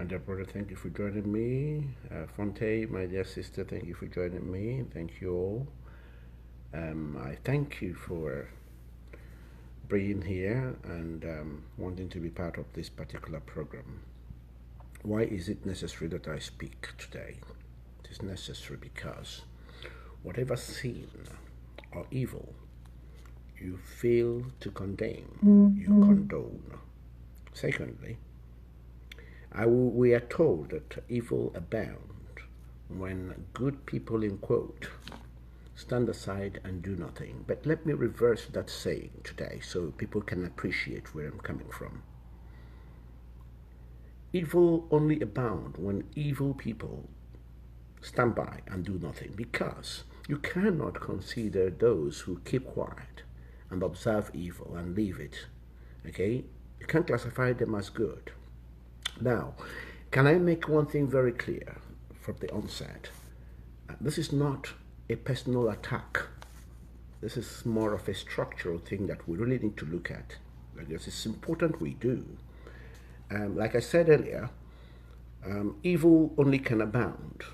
My dear brother, thank you for joining me. Fonte, my dear sister, thank you for joining me. Thank you all. I thank you for being here and wanting to be part of this particular program. Why is it necessary that I speak today? It is necessary because whatever sin or evil you fail to condemn, you condone. Secondly, we are told that evil abound when good people, in quote, stand aside and do nothing. But let me reverse that saying today so people can appreciate where I'm coming from. Evil only abound when evil people stand by and do nothing, because you cannot consider those who keep quiet and observe evil and leave it. Okay? You can't classify them as good. Now, can I make one thing very clear from the onset? This is not a personal attack. This is more of a structural thing that we really need to look at, because it's important we do. Like I said earlier, evil only can abound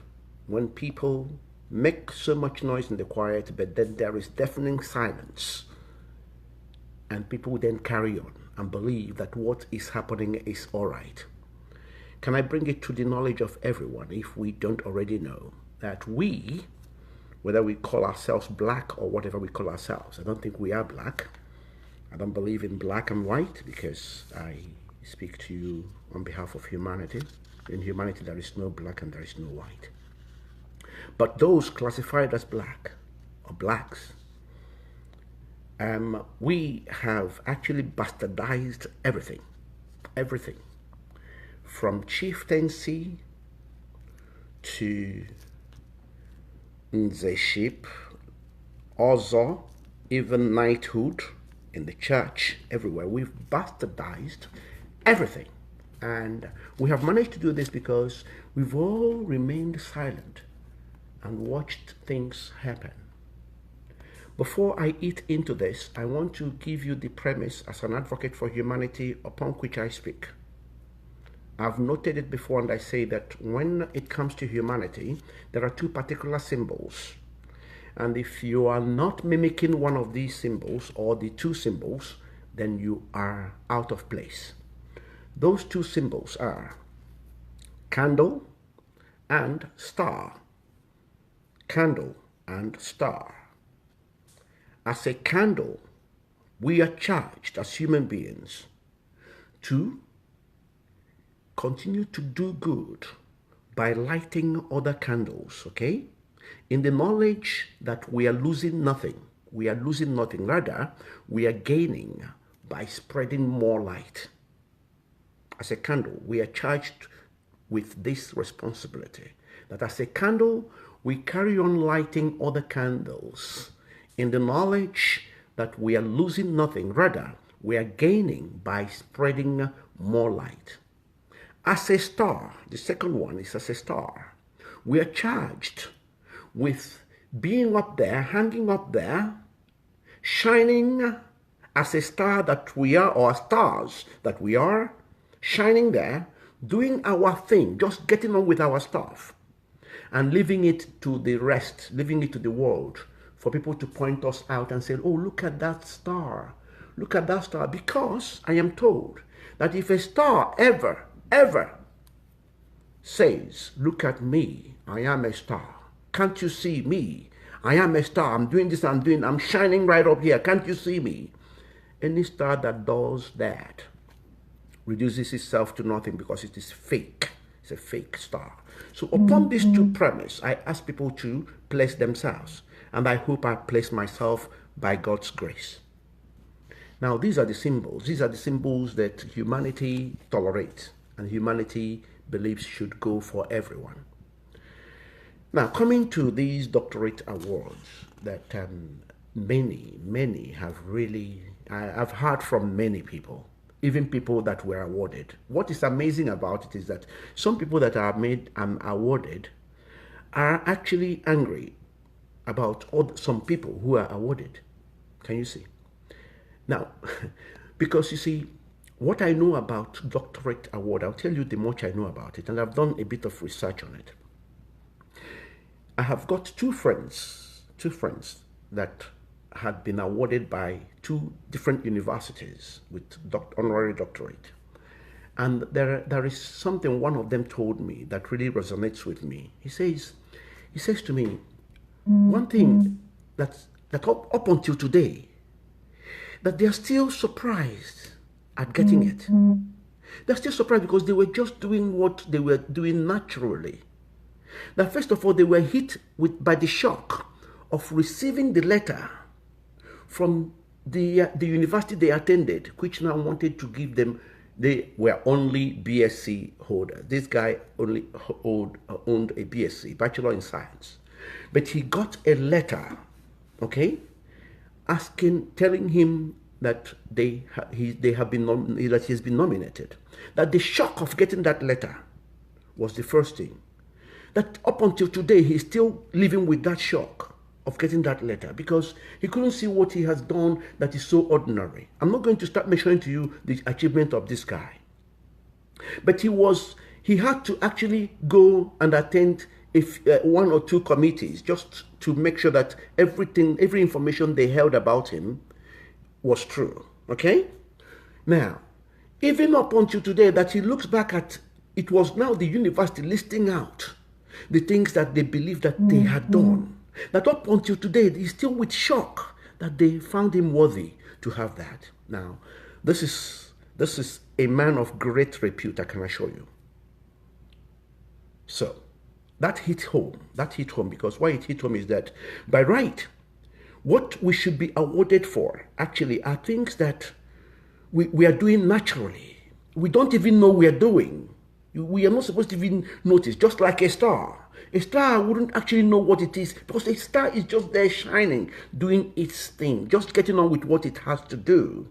when people make so much noise in the quiet, but then there is deafening silence, and people then carry on and believe that what is happening is all right. Can I bring it to the knowledge of everyone, if we don't already know, that we, whether we call ourselves black or whatever we call ourselves, I don't think we are black. I don't believe in black and white, because I speak to you on behalf of humanity. In humanity, there is no black and there is no white. But those classified as black or blacks, we have actually bastardized everything. Everything. From chieftaincy to nzeship, ozo, even knighthood in the church, everywhere. We've bastardized everything. And we have managed to do this because we've all remained silent and watched things happen. Before I eat into this, I want to give you the premise as an advocate for humanity upon which I speak. I've noted it before, and I say that when it comes to humanity, there are two particular symbols. And if you are not mimicking one of these symbols or the two symbols, then you are out of place. Those two symbols are candle and star. Candle and star. As a candle, we are charged as human beings to continue to do good by lighting other candles, okay? In the knowledge that we are losing nothing. We are losing nothing. Rather, we are gaining by spreading more light. As a candle, we are charged with this responsibility, that as a candle, we carry on lighting other candles in the knowledge that we are losing nothing. Rather, we are gaining by spreading more light. As a star, the second one is as a star. We are charged with being up there, hanging up there, shining as a star that we are, or stars that we are, shining there, doing our thing, just getting on with our stuff, and leaving it to the rest, leaving it to the world, for people to point us out and say, oh, look at that star. Look at that star. Because I am told that if a star ever says, look at me, I am a star. Can't you see me? I am a star. I'm doing this, I'm shining right up here. Can't you see me? Any star that does that reduces itself to nothing, because it is fake. It's a fake star. So upon these two premises, I ask people to place themselves. And I hope I place myself by God's grace. Now, these are the symbols. These are the symbols that humanity tolerates and humanity believes should go for everyone. Now, coming to these doctorate awards that many have really, I've heard from many people, even people that were awarded. What is amazing about it is that some people that are made awarded are actually angry about some people who are awarded. Can you see? Now, because you see, what I know about doctorate award, I'll tell you the much I know about it, and I've done a bit of research on it. I have got two friends that had been awarded by two different universities with honorary doctorate. And there is something one of them told me that really resonates with me. He says to me, one thing that up until today, that they are still surprised at getting it. They're still surprised because they were just doing what they were doing naturally. That first of all, they were hit by the shock of receiving the letter from the university they attended, which now wanted to give them. They were only BSc holder. This guy only owned a BSc, Bachelor in Science. But he got a letter, okay, telling him that that he's been nominated. That the shock of getting that letter was the first thing. That up until today, he's still living with that shock of getting that letter because he couldn't see what he has done that is so ordinary. I'm not going to start mentioning to you the achievement of this guy. But he had to actually go and attend one or two committees just to make sure that every information they held about him was true. Okay? Now, even up until today, that he looks back at, it was now the university listing out the things that they believed that they had done. That up until today, he's still with shock that they found him worthy to have that. Now, this is a man of great repute, I can assure you. So, that hit home. Because why it hit home is that, by right, what we should be awarded for, actually, are things that we are doing naturally. We don't even know we are doing. We are not supposed to even notice, just like a star. A star wouldn't actually know what it is because a star is just there shining, doing its thing, just getting on with what it has to do.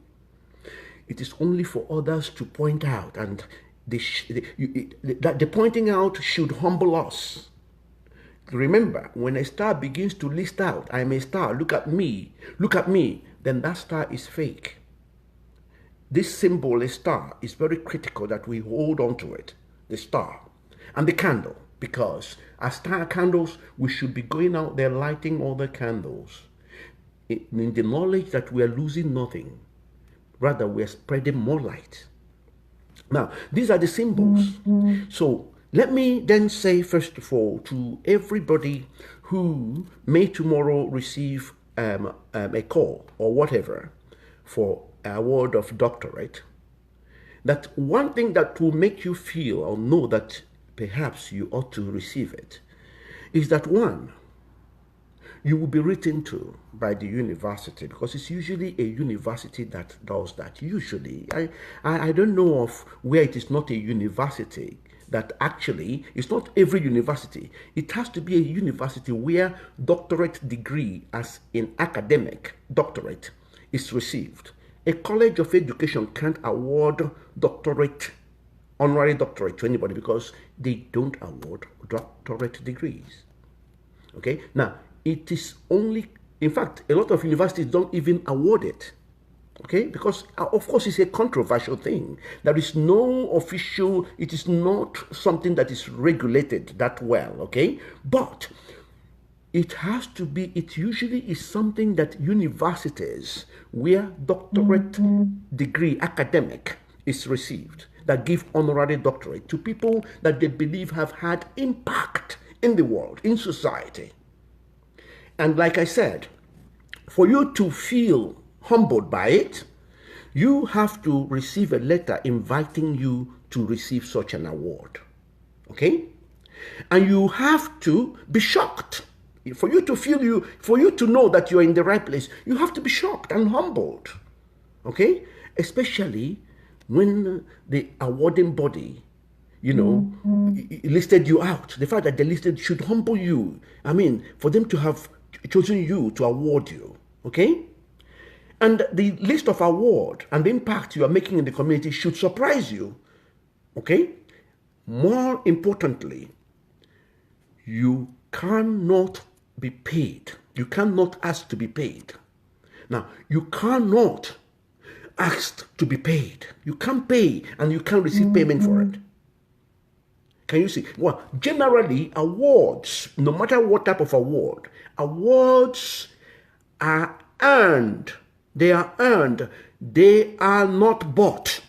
It is only for others to point out, and the pointing out should humble us. Remember, when a star begins to list out, I am a star, look at me, then that star is fake. This symbol, a star, is very critical that we hold on to it. The star and the candle, because as star candles, we should be going out there lighting all the candles in the knowledge that we are losing nothing. Rather, we are spreading more light. Now, these are the symbols. So let me then say, first of all, to everybody who may tomorrow receive a call or whatever for an award of doctorate, that one thing that will make you feel or know that perhaps you ought to receive it is that, one, you will be written to by the university, because it's usually a university that does that. Usually, I don't know of where it is not a university that actually, it's not every university. It has to be a university where doctorate degree, as in academic doctorate, is received. A college of education can't award doctorate, honorary doctorate to anybody because they don't award doctorate degrees. Okay? Now, it is only, in fact, a lot of universities don't even award it. Okay? Because, of course, it's a controversial thing. There is no official, it is not something that is regulated that well. Okay? But it has to be, it usually is something that universities where doctorate degree, academic, is received, that give honorary doctorate to people that they believe have had impact in the world, in society. And like I said, for you to feel humbled by it, you have to receive a letter inviting you to receive such an award. Okay? And you have to be shocked. For you to know that you're in the right place, you have to be shocked and humbled. Okay? Especially when the awarding body, listed you out. The fact that they listed should humble you. I mean, for them to have chosen you to award you. Okay? And the list of award and the impact you are making in the community should surprise you. Okay? More importantly, you cannot be paid. You cannot ask to be paid. Now, you cannot asked to be paid. You can't pay and you can't receive payment for it. Can you see? Well, generally, awards, no matter what type of award, awards are earned. They are earned. They are not bought.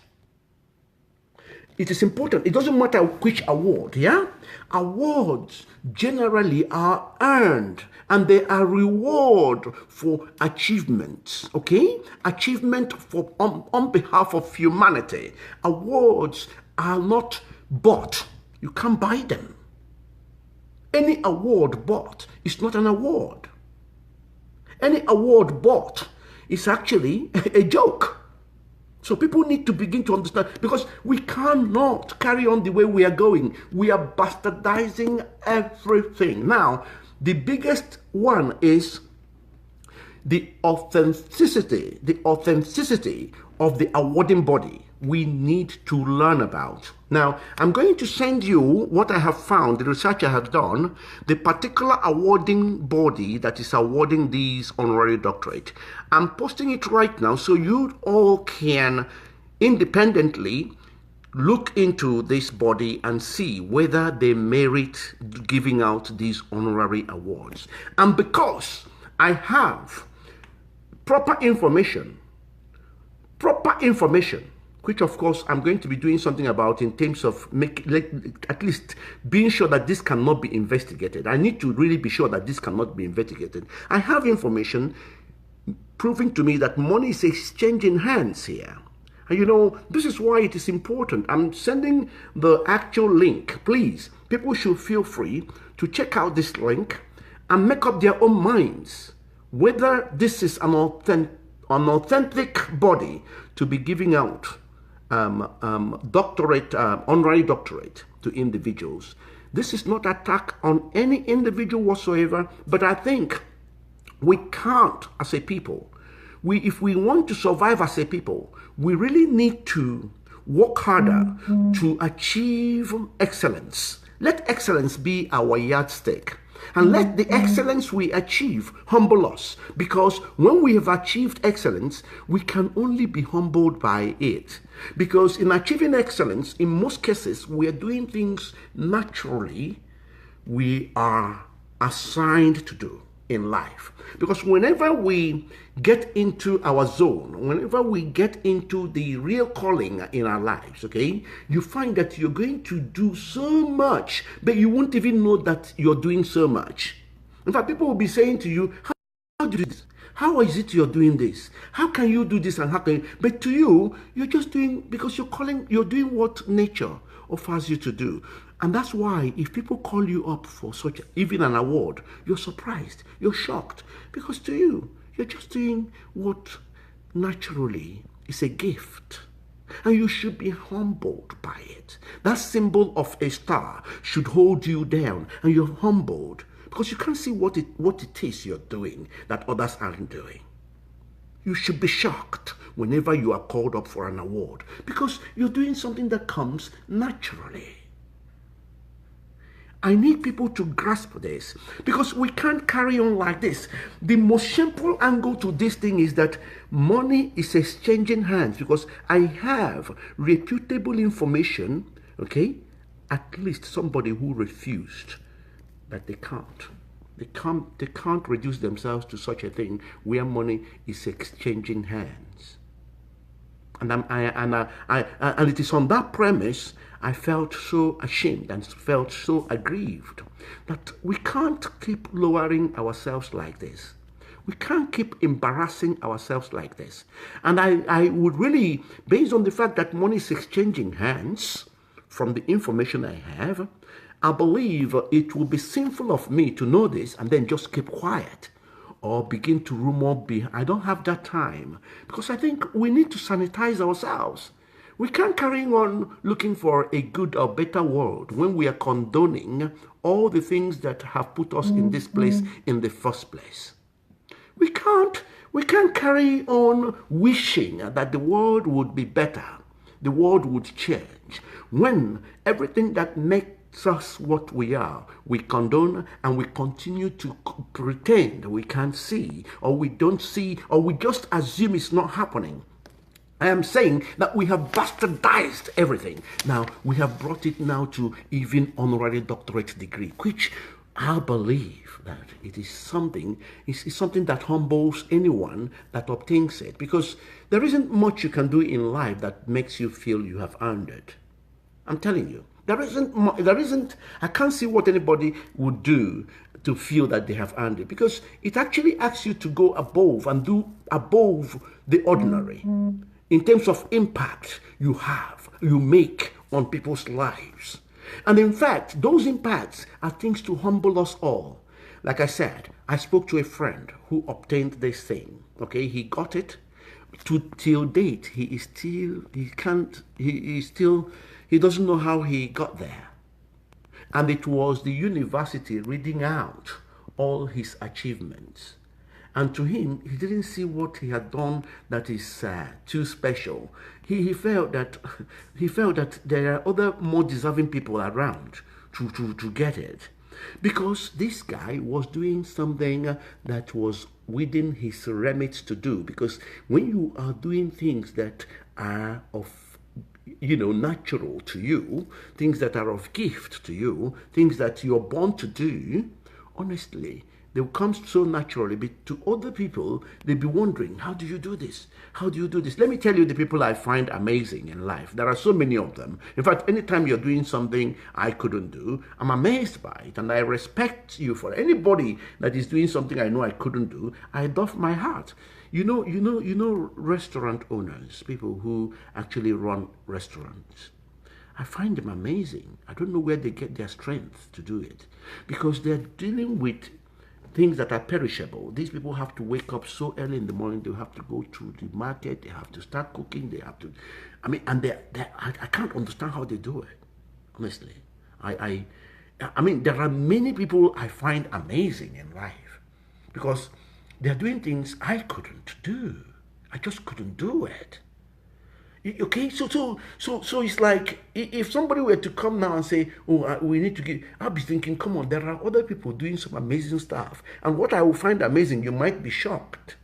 It is important. It doesn't matter which award, yeah? Awards generally are earned and they are reward for achievements, okay? Achievement for on behalf of humanity. Awards are not bought. You can't buy them. Any award bought is not an award. Any award bought is actually a joke. So people need to begin to understand, because we cannot carry on the way we are going. We are bastardizing everything. Now, the biggest one is the authenticity of the awarding body we need to learn about. Now, I'm going to send you what I have found, the research I have done, the particular awarding body that is awarding these honorary doctorate. I'm posting it right now so you all can independently look into this body and see whether they merit giving out these honorary awards. And because I have proper information, which of course I'm going to be doing something about in terms of at least being sure that this cannot be investigated. I need to really be sure that this cannot be investigated. I have information proving to me that money is exchanging hands here. And you know, this is why it is important. I'm sending the actual link. Please, people should feel free to check out this link and make up their own minds whether this is an authentic body to be giving out honorary doctorate to individuals. This is not an attack on any individual whatsoever, but I think we can't, as a people, if we want to survive as a people, we really need to work harder to achieve excellence. Let excellence be our yardstick. And let the excellence we achieve humble us, because when we have achieved excellence, we can only be humbled by it. Because in achieving excellence, in most cases, we are doing things naturally we are assigned to do in life. Because whenever we get into our zone, whenever we get into the real calling in our lives, okay, you find that you're going to do so much, but you won't even know that you're doing so much. In fact, people will be saying to you, how do you do this? How is it you're doing this? How can you do this and how can you? But to you, you're just doing, because you're doing what nature offers you to do. And that's why if people call you up for such, even an award, you're surprised, you're shocked, because to you, you're just doing what naturally is a gift. And you should be humbled by it. That symbol of a star should hold you down, and you're humbled because you can't see what it is you're doing that others aren't doing. You should be shocked whenever you are called up for an award, because you're doing something that comes naturally. I need people to grasp this, because we can't carry on like this. The most shameful angle to this thing is that money is exchanging hands, because I have reputable information, okay, at least somebody who refused that they can't reduce themselves to such a thing where money is exchanging hands. And it is on that premise I felt so ashamed and felt so aggrieved that we can't keep lowering ourselves like this. We can't keep embarrassing ourselves like this. And I would really, based on the fact that money is exchanging hands, from the information I have, I believe it would be sinful of me to know this and then just keep quiet or begin to rumor. I don't have that time, because I think we need to sanitize ourselves. We can't carry on looking for a good or better world when we are condoning all the things that have put us in this place in the first place. We can't carry on wishing that the world would be better, the world would change, when everything that makes us what we are, we condone, and we continue to pretend we can't see, or we don't see, or we just assume it's not happening. I am saying that we have bastardized everything. Now, we have brought it now to even honorary doctorate degree, which I believe that it is something, it's something that humbles anyone that obtains it, because there isn't much you can do in life that makes you feel you have earned it. I'm telling you, I can't see what anybody would do to feel that they have earned it, because it actually asks you to go above and do above the ordinary in terms of impact you make on people's lives. And in fact, those impacts are things to humble us all. Like I said, I spoke to a friend who obtained this thing. Okay, he got it. Till date, he doesn't know how he got there. And it was the university reading out all his achievements. And to him, he didn't see what he had done that is too special. He felt that there are other more deserving people around to get it, because this guy was doing something that was within his remit to do. Because when you are doing things that are of natural to you, things that are of gift to you, things that you're born to do, honestly, they will come so naturally. But to other people, they'll be wondering, how do you do this? How do you do this? Let me tell you the people I find amazing in life. There are so many of them. In fact, anytime you're doing something I couldn't do, I'm amazed by it. And I respect you for anybody that is doing something I know I couldn't do. I doff my hat. You know restaurant owners, people who actually run restaurants. I find them amazing. I don't know where they get their strength to do it, because they're dealing with things that are perishable. These people have to wake up so early in the morning. They have to go to the market. They have to start cooking. They have to, I can't understand how they do it, honestly. I mean, there are many people I find amazing in life, because they're doing things I couldn't do. I just couldn't do it. Okay, so it's like, if somebody were to come now and say, oh, we need to give, I'll be thinking, come on, there are other people doing some amazing stuff. And what I will find amazing, you might be shocked.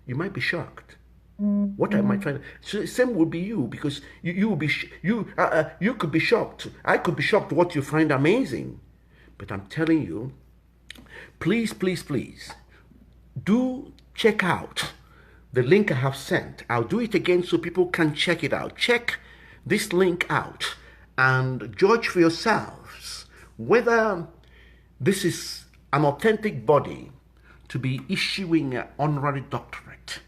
You might be shocked. What I might find, so same will be you, because you will be, you could be shocked. I could be shocked what you find amazing. But I'm telling you, please, please, please, do check out the link I have sent. I'll do it again so people can check it out. Check this link out and judge for yourselves whether this is an authentic body to be issuing an honorary doctorate.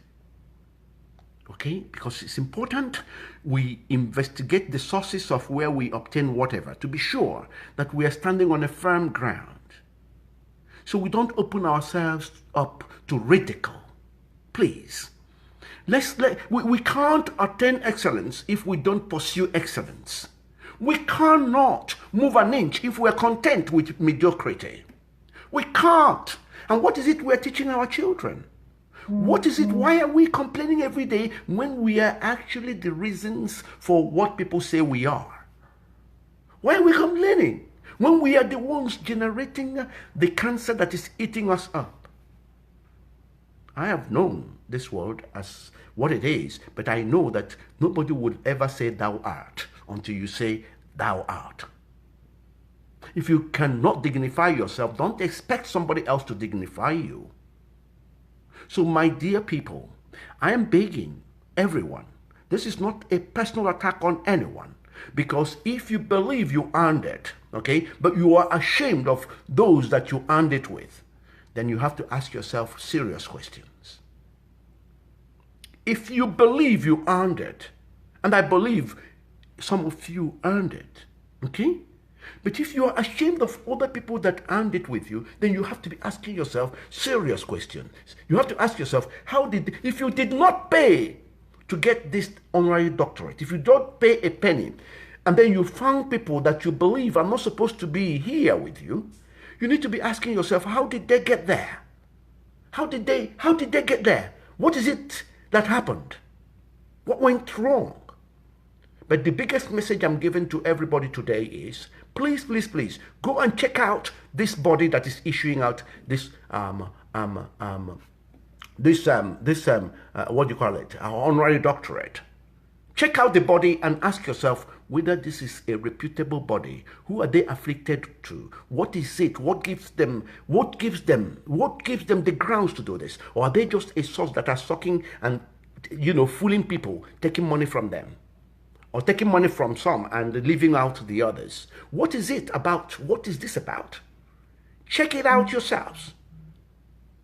Okay? Because it's important we investigate the sources of where we obtain whatever, to be sure that we are standing on a firm ground, so we don't open ourselves up to ridicule. Please, we can't attain excellence if we don't pursue excellence. We cannot move an inch if we're content with mediocrity. We can't. And what is it we're teaching our children? What is it? Why are we complaining every day when we are actually the reasons for what people say we are? Why are we complaining when we are the ones generating the cancer that is eating us up? I have known this world as what it is, but I know that nobody would ever say thou art until you say thou art. If you cannot dignify yourself, don't expect somebody else to dignify you. So my dear people, I am begging everyone, this is not a personal attack on anyone, because if you believe you earned it, okay, but you are ashamed of those that you earned it with, then you have to ask yourself serious questions. If you believe you earned it, and I believe some of you earned it, okay? But if you are ashamed of other people that earned it with you, then you have to be asking yourself serious questions. You have to ask yourself, if you did not pay to get this honorary doctorate, if you don't pay a penny, and then you found people that you believe are not supposed to be here with you, you need to be asking yourself, how did they get there? How did they get there? What is it that happened? What went wrong? But the biggest message I'm giving to everybody today is, please, please, please, go and check out this body that is issuing out this what do you call it? Honorary doctorate. Check out the body and ask yourself whether this is a reputable body. Who are they afflicted to? What is it? What gives them the grounds to do this? Or are they just a source that are sucking and, fooling people, taking money from them? Or taking money from some and leaving out the others? What is it about? What is this about? Check it out yourselves.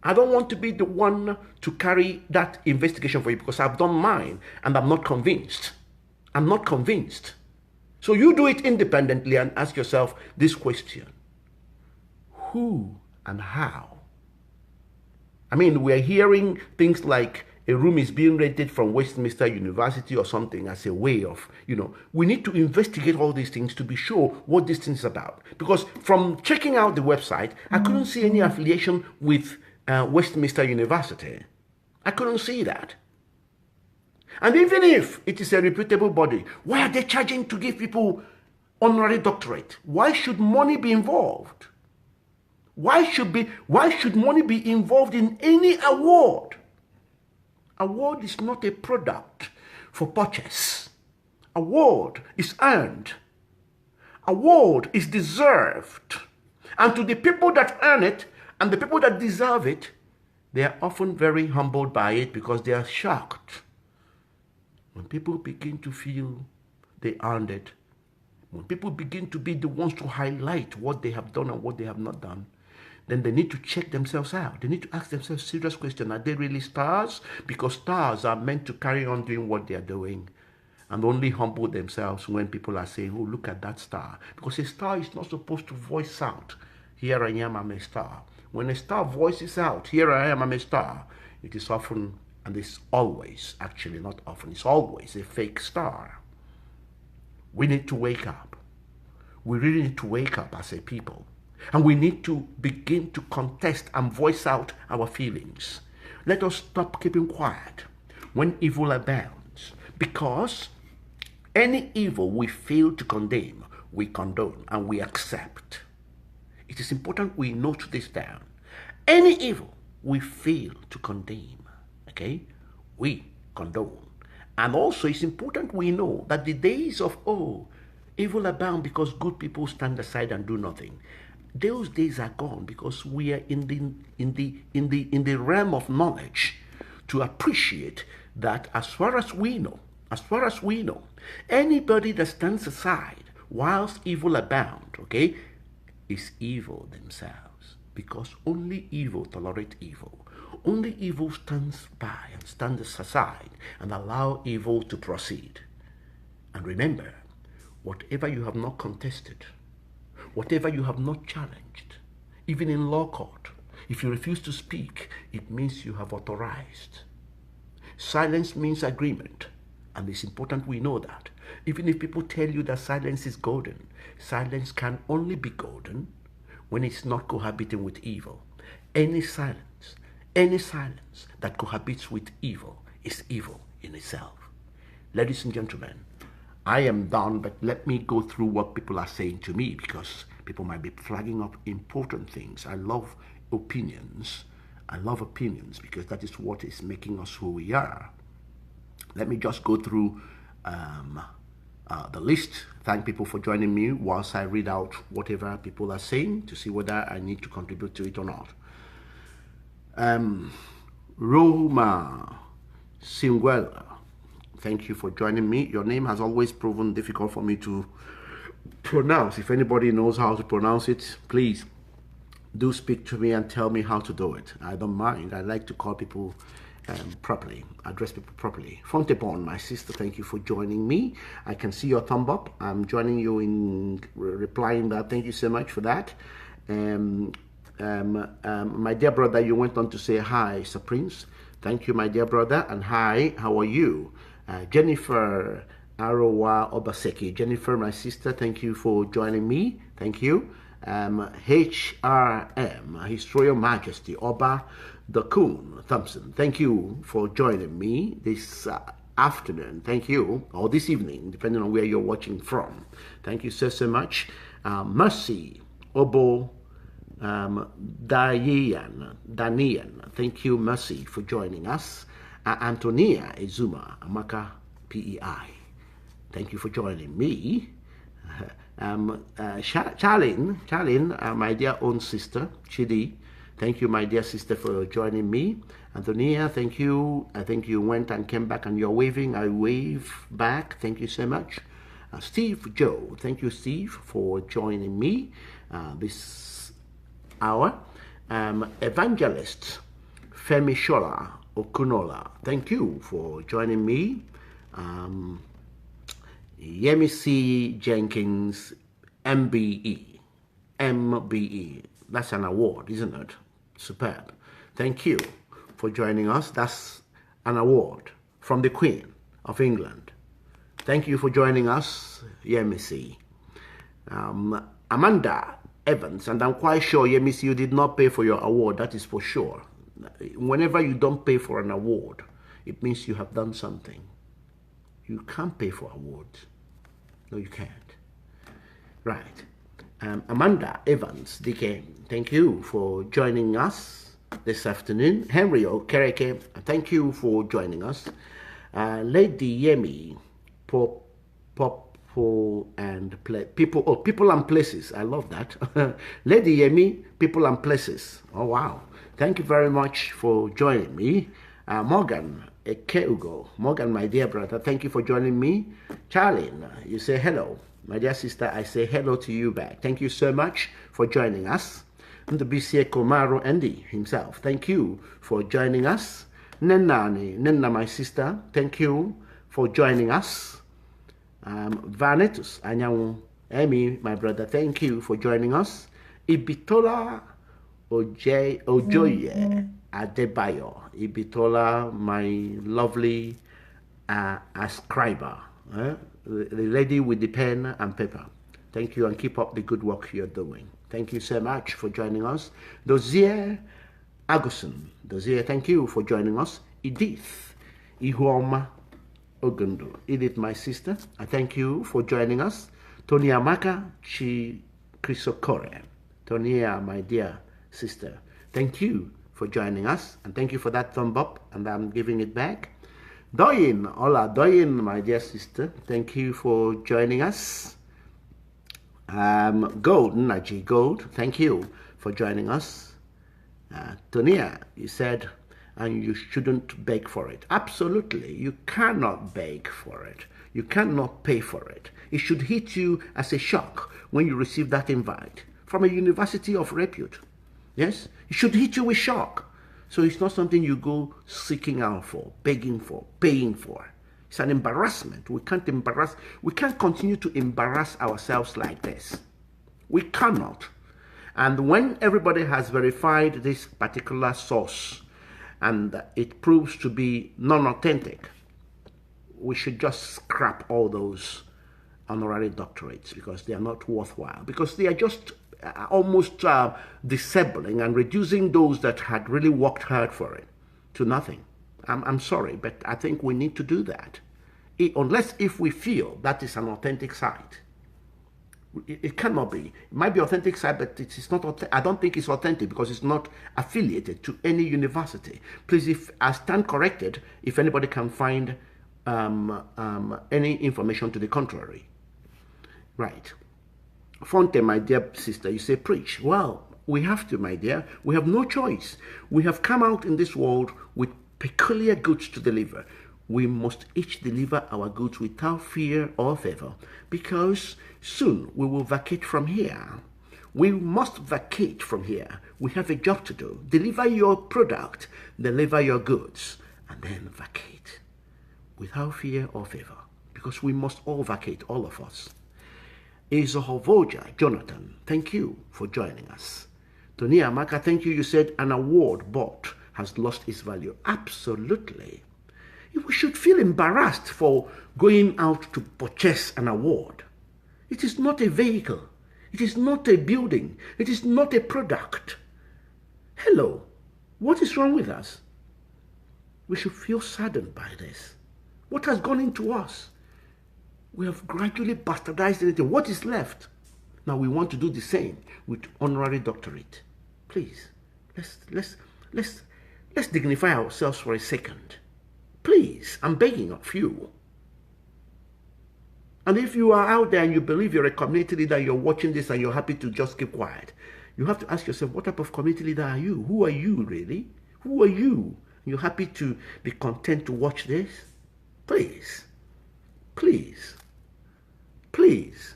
I don't want to be the one to carry that investigation for you because I've done mine and I'm not convinced. I'm not convinced. So you do it independently and ask yourself this question. Who and how? I mean, we're hearing things like a room is being rented from Westminster University or something as a way of, we need to investigate all these things to be sure what this thing is about. Because from checking out the website, I couldn't see any affiliation with Westminster University. I couldn't see that. And even if it is a reputable body, why are they charging to give people honorary doctorate? Why should money be involved? Why should money be involved in any award? Award is not a product for purchase. Award is earned. Award is deserved. And to the people that earn it, and the people that deserve it, they are often very humbled by it because they are shocked. When people begin to feel they earned it, when people begin to be the ones to highlight what they have done and what they have not done, then they need to check themselves out. They need to ask themselves serious questions. Are they really stars? Because stars are meant to carry on doing what they are doing and only humble themselves when people are saying, oh, look at that star. Because a star is not supposed to voice out, here I am, I'm a star. When a star voices out, here I am, I'm a star, it is often, and it's always, actually not often, it's always a fake star. We need to wake up. We really need to wake up as a people. And we need to begin to contest and voice out our feelings. Let us stop keeping quiet when evil abounds. Because any evil we fail to condemn, we condone and we accept. It is important we note this down. Any evil we fail to condemn, okay, we condone. And also it's important we know that the days of, evil abound because good people stand aside and do nothing. Those days are gone because we are in the realm of knowledge to appreciate that as far as we know, anybody that stands aside whilst evil abound, okay, is evil themselves, because only evil tolerate evil. Only evil stands by and stands aside and allow evil to proceed. And remember, whatever you have not contested, whatever you have not challenged, even in law court, if you refuse to speak, it means you have authorized. Silence means agreement, and it's important we know that. Even if people tell you that silence is golden, silence can only be golden when it's not cohabiting with evil. Any silence that cohabits with evil is evil in itself. Ladies and gentlemen, I am done, but let me go through what people are saying to me, because people might be flagging up important things. I love opinions. I love opinions because that is what is making us who we are. Let me just go through the list. Thank people for joining me whilst I read out whatever people are saying to see whether I need to contribute to it or not. Roma Singuela, thank you for joining me. Your name has always proven difficult for me to pronounce. If anybody knows how to pronounce it, please do speak to me and tell me how to do it. I don't mind. I like to call people properly, address people properly. Fontebon, my sister, thank you for joining me. I can see your thumb up. I'm joining you in replying that. Thank you so much for that. My dear brother, you went on to say hi, Sir Prince. Thank you, my dear brother, and hi, how are you? Jennifer Arowa Obaseki. Jennifer, my sister, thank you for joining me. Thank you. HRM, His Royal Majesty Oba Dakun Thompson, thank you for joining me this afternoon. Thank you, or this evening, depending on where you're watching from. Thank you so much. Mercy Obo Danian, thank you, Mercy, for joining us. Antonia Ezuma Amaka PEI, thank you for joining me. Charlene, my dear own sister, Chidi, thank you, my dear sister, for joining me. Antonia, thank you. I think you went and came back and you're waving. I wave back. Thank you so much. Steve Joe, thank you, Steve, for joining me this hour. Evangelist Femi Shola Okunola, thank you for joining me. Yemisi Jenkins, MBE. MBE. That's an award, isn't it? Superb. Thank you for joining us. That's an award from the Queen of England. Thank you for joining us, Yemisi. Amanda Evans, and I'm quite sure, Yemisi, you did not pay for your award. That is for sure. Whenever you don't pay for an award, it means you have done something. You can't pay for awards. No, you can't. Right. Amanda Evans, DK, thank you for joining us this afternoon. Henry Okereke, thank you for joining us. Lady Yemi, People and Places. I love that. Lady Yemi, People and Places. Oh, wow. Thank you very much for joining me. Morgan Ekeugo. Morgan, my dear brother, thank you for joining me. Charlene, you say hello. My dear sister, I say hello to you back. Thank you so much for joining us. And the BCA Komaro Andy himself, thank you for joining us. Nenna, my sister, thank you for joining us. Vanetus Anyanwu, Amy, my brother, thank you for joining us. Ibitola Ojoye Adebayo, Ibitola, my lovely ascriber, the lady with the pen and paper. Thank you and keep up the good work you're doing. Thank you so much for joining us. Dozier Aguson, Dozier, thank you for joining us. Edith Ihuoma Ogundo, Edith, my sister, I thank you for joining us. Tony Amaka Chisokore, Tonia, my dear sister, thank you for joining us, and thank you for that thumb up, and I'm giving it back. Doyin, hola, Doyin, my dear sister, thank you for joining us. Gold, Naji Gold, thank you for joining us. Tonia, you said, and you shouldn't beg for it. Absolutely, you cannot beg for it. You cannot pay for it. It should hit you as a shock when you receive that invite from a university of repute. Yes, it should hit you with shock. So it's not something you go seeking out for, begging for, paying for. It's an embarrassment. We can't continue to embarrass ourselves like this. We cannot. And when everybody has verified this particular source and it proves to be non-authentic, we should just scrap all those honorary doctorates because they are not worthwhile, because they are just almost disabling and reducing those that had really worked hard for it to nothing. I'm sorry, but I think we need to do that. Unless if we feel that is an authentic site. It cannot be. It might be authentic site, but it is not. I don't think it's authentic because it's not affiliated to any university. Please, if I stand corrected, if anybody can find any information to the contrary. Right. Fonte, my dear sister, you say preach. Well, we have to, my dear. We have no choice. We have come out in this world with peculiar goods to deliver. We must each deliver our goods without fear or favor, because soon we will vacate from here. We must vacate from here. We have a job to do. Deliver your product, deliver your goods, and then vacate without fear or favor, because we must all vacate, all of us. Izohovoja Jonathan, thank you for joining us. Tony Amaka, thank you. You said an award bought has lost its value. Absolutely. We should feel embarrassed for going out to purchase an award. It is not a vehicle. It is not a building. It is not a product. Hello, what is wrong with us? We should feel saddened by this. What has gone into us? We have gradually bastardized anything. What is left? Now we want to do the same with honorary doctorate. Please, let's dignify ourselves for a second. Please, I'm begging of you. And if you are out there and you believe you're a community leader, you're watching this and you're happy to just keep quiet, you have to ask yourself, what type of community leader are you? Who are you, really? Who are you? You're happy to be content to watch this? Please. Please. Please.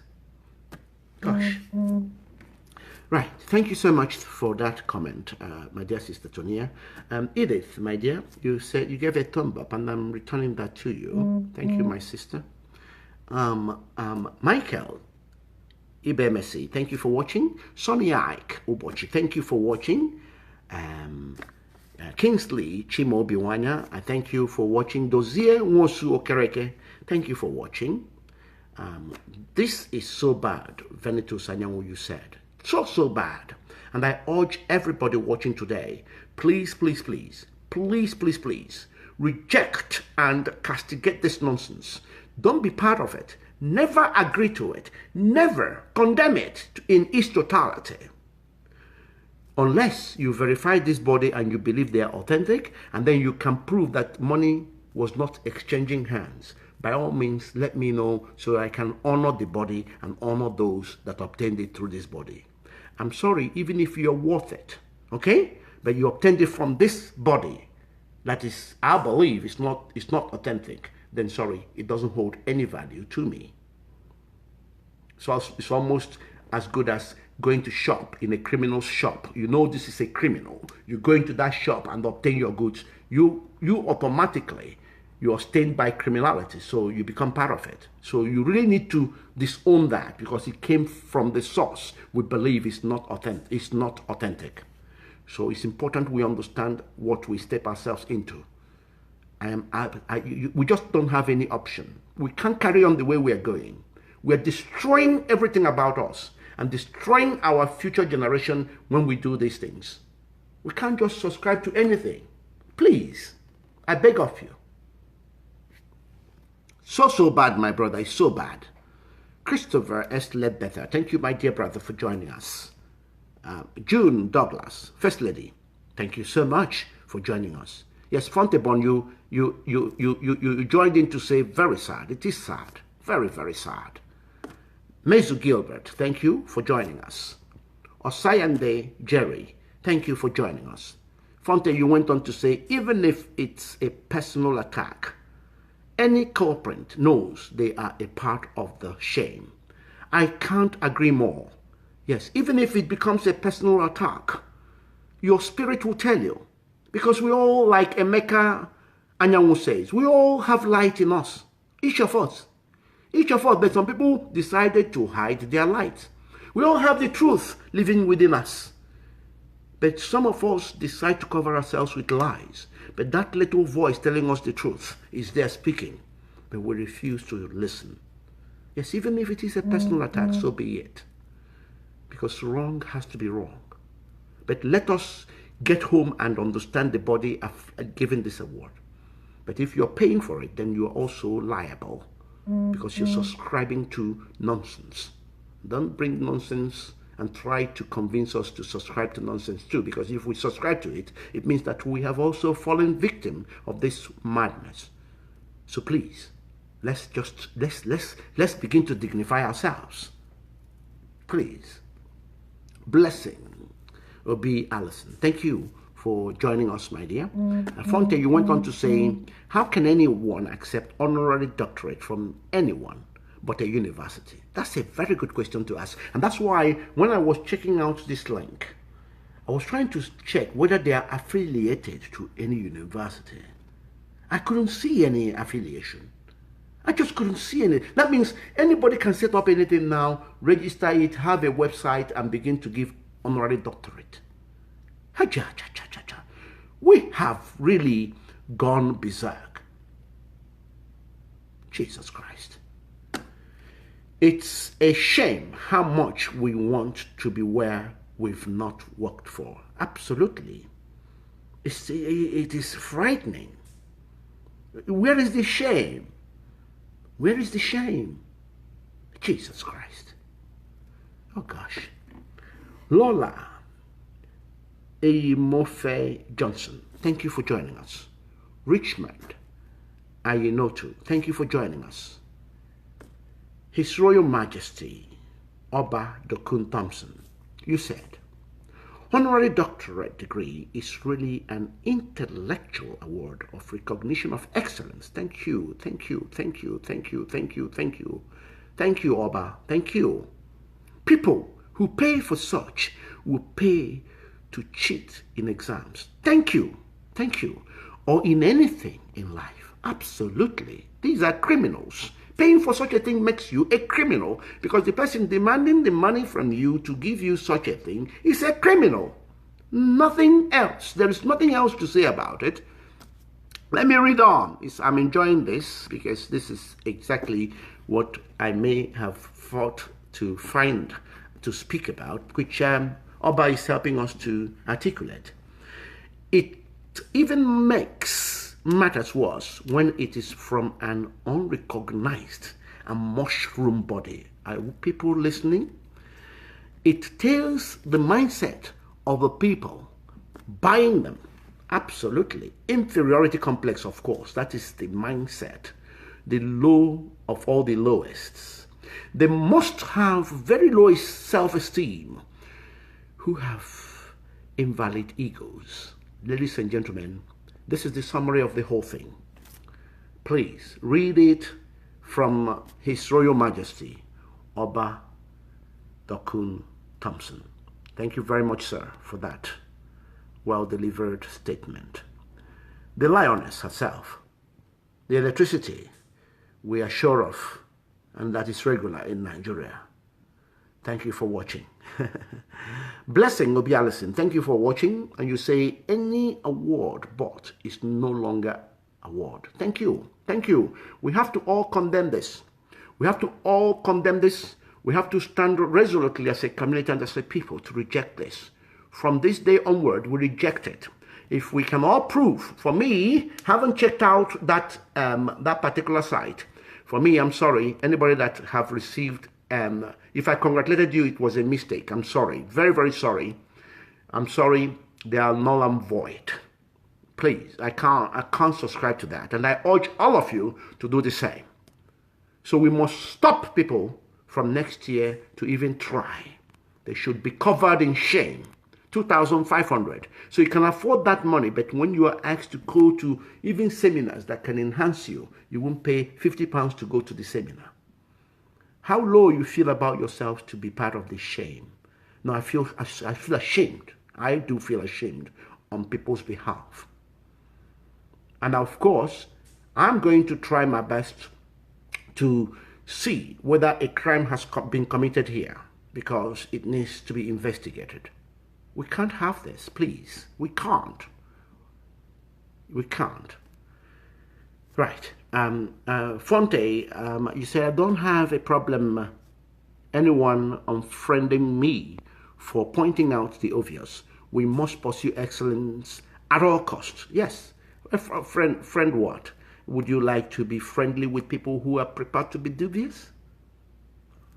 Gosh. Right. Thank you so much for that comment, my dear sister Tonia. Edith, my dear, you said you gave a thumb up, and I'm returning that to you. Thank you, my sister. Michael Ibemesi, thank you for watching. Sonny Ike Ubochi, thank you for watching. Kingsley Chimo Biwanya, I thank you for watching. Dozie Nwosu Okereke, thank you for watching. This is so bad, Veneto Sanyangu, you said. So bad. And I urge everybody watching today, please, please, please, please, please, please, reject and castigate this nonsense. Don't be part of it. Never agree to it. Never condemn it in its totality. Unless you verify this body and you believe they are authentic, and then you can prove that money was not exchanging hands. By all means, let me know so I can honor the body and honor those that obtained it through this body. I'm sorry, even if you're worth it, okay? But you obtained it from this body that is, I believe, it's not authentic, then sorry, it doesn't hold any value to me. So it's almost as good as going to shop in a criminal shop. You know this is a criminal. You go into that shop and obtain your goods. You automatically, you are stained by criminality, so you become part of it. So you really need to disown that because it came from the source we believe is not authentic. It's not authentic. So it's important we understand what we step ourselves into. We just don't have any option. We can't carry on the way we are going. We are destroying everything about us and destroying our future generation when we do these things. We can't just subscribe to anything. Please, I beg of you. So bad, my brother, it's so bad. Christopher S. Ledbetter, thank you, my dear brother, for joining us. June Douglas, First Lady, thank you so much for joining us. Yes, Fontebon, you joined in to say very sad. It is sad, very, very sad. Mezu Gilbert, thank you for joining us. Osayande Jerry, thank you for joining us. Fonte, you went on to say, even if it's a personal attack, any culprit knows they are a part of the shame. I can't agree more. Yes, even if it becomes a personal attack, your spirit will tell you. Because we all, like Emeka Anyanwu says, we all have light in us. Each of us. Each of us, but some people decided to hide their light. We all have the truth living within us. But some of us decide to cover ourselves with lies. But that little voice telling us the truth is there speaking. But we refuse to listen. Yes, even if it is a personal attack, so be it. Because wrong has to be wrong. But let us get home and understand the body of giving this award. But if you're paying for it, then you're also liable. Because you're subscribing to nonsense. Don't bring nonsense and try to convince us to subscribe to nonsense too, because if we subscribe to it, it means that we have also fallen victim of this madness. So please, let's begin to dignify ourselves. Please. Blessing Obi Allison, thank you for joining us, my dear. Fonte, you went on to say, how can anyone accept honorary doctorate from anyone but a university? That's a very good question to ask. And that's why when I was checking out this link, I was trying to check whether they are affiliated to any university. I couldn't see any affiliation. I just couldn't see any. That means anybody can set up anything now, register it, have a website, and begin to give honorary doctorate. We have really gone berserk. Jesus Christ. It's a shame how much we want to be where we've not worked for. Absolutely. It is frightening. Where is the shame? Where is the shame? Jesus Christ. Oh gosh. Lola Eimofe Johnson, thank you for joining us. Richmond Ayinotu, thank you for joining us. His Royal Majesty, Oba Dokun Thompson, you said, honorary doctorate degree is really an intellectual award of recognition of excellence. Thank you, thank you, thank you, thank you, thank you, thank you. Thank you, Oba, thank you. People who pay for such will pay to cheat in exams. Thank you, thank you. Or in anything in life, absolutely. These are criminals. Paying for such a thing makes you a criminal because the person demanding the money from you to give you such a thing is a criminal. Nothing else. There is nothing else to say about it. Let me read on. I'm enjoying this because this is exactly what I may have thought to find to speak about, which Oba is helping us to articulate. It even makes matters worse when it is from an unrecognized and mushroom body. Are people listening? It tells the mindset of the people buying them. Absolutely. Inferiority complex, of course. That is the mindset. The low of all the lowest. They must have very low self-esteem who have invalid egos. Ladies and gentlemen, this is the summary of the whole thing. Please read it from His Royal Majesty, Oba Dokun Thompson. Thank you very much, sir, for that well-delivered statement. The lioness herself, the electricity we are sure of, and that is regular in Nigeria. Thank you for watching. Blessing Obi Allison, thank you for watching. And you say any award bought is no longer award. Thank you. Thank you. We have to all condemn this. We have to all condemn this. We have to stand resolutely as a community and as a people to reject this. From this day onward, we reject it. If we can all prove, for me, haven't checked out that particular site. For me, I'm sorry, anybody that have received, if I congratulated you, it was a mistake. I'm sorry, very, very sorry. I'm sorry, they are null and void. Please, I can't subscribe to that. And I urge all of you to do the same. So we must stop people from next year to even try. They should be covered in shame. 2,500. So you can afford that money, but when you are asked to go to even seminars that can enhance you, you won't pay £50 to go to the seminar. How low you feel about yourself to be part of the shame. No, I feel ashamed. I do feel ashamed on people's behalf. And of course, I'm going to try my best to see whether a crime has been committed here, because it needs to be investigated. We can't have this, please. We can't. We can't. Right. Fonte, you say, I don't have a problem anyone unfriending me for pointing out the obvious. We must pursue excellence at all costs. Yes. Friend what? Would you like to be friendly with people who are prepared to be dubious?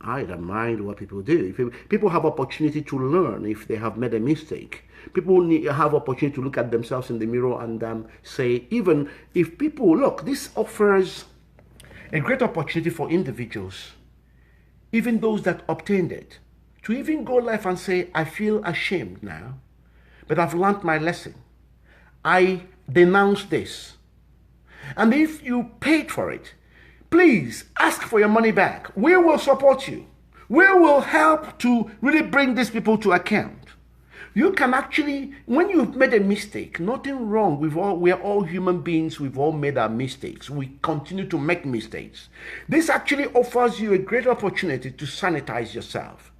I don't mind what people do. People have opportunity to learn if they have made a mistake. People have opportunity to look at themselves in the mirror and say, even if people, look, this offers a great opportunity for individuals, even those that obtained it, to even go live and say, I feel ashamed now, but I've learned my lesson. I denounce this. And if you paid for it, please ask for your money back. We will support you. We will help to really bring these people to account. You can actually, when you've made a mistake, nothing wrong. We are all human beings. We've all made our mistakes. We continue to make mistakes. This actually offers you a great opportunity to sanitize yourself.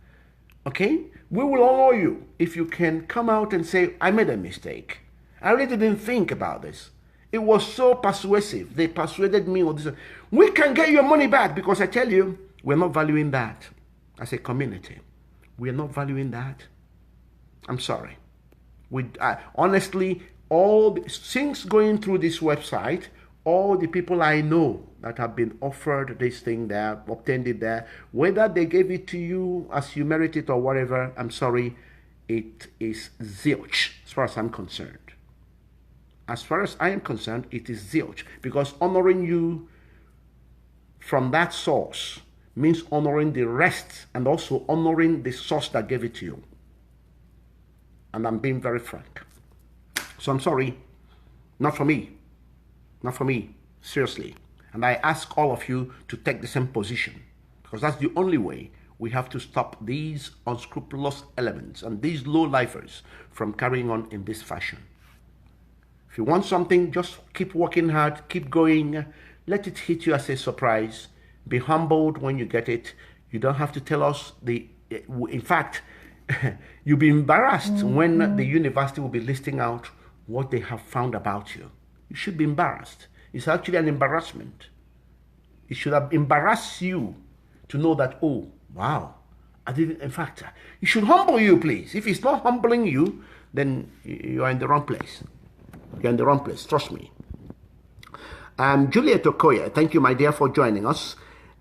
Okay? We will honor you if you can come out and say, I made a mistake. I really didn't think about this. It was so persuasive. They persuaded me on this. We can get your money back, because I tell you, we're not valuing that as a community. We're not valuing that. I'm sorry. Honestly, since going through this website, all the people I know that have been offered this thing there, obtained it there, whether they gave it to you as you merit it or whatever, I'm sorry, it is zilch as far as I'm concerned. As far as I am concerned, it is zilch, because honoring you from that source means honoring the rest and also honoring the source that gave it to you. And I'm being very frank. So I'm sorry, not for me. Not for me, seriously. And I ask all of you to take the same position, because that's the only way we have to stop these unscrupulous elements and these low-lifers from carrying on in this fashion. If you want something, just keep working hard, keep going, let it hit you as a surprise. Be humbled when you get it. You don't have to tell us in fact, you'll be embarrassed when the university will be listing out what they have found about you. You should be embarrassed. It's actually an embarrassment. It should have embarrassed you to know that, oh, wow, I didn't, in fact, it should humble you, please. If it's not humbling you, then you are in the wrong place. You're in the wrong place, trust me. Juliet Okoye, thank you, my dear, for joining us.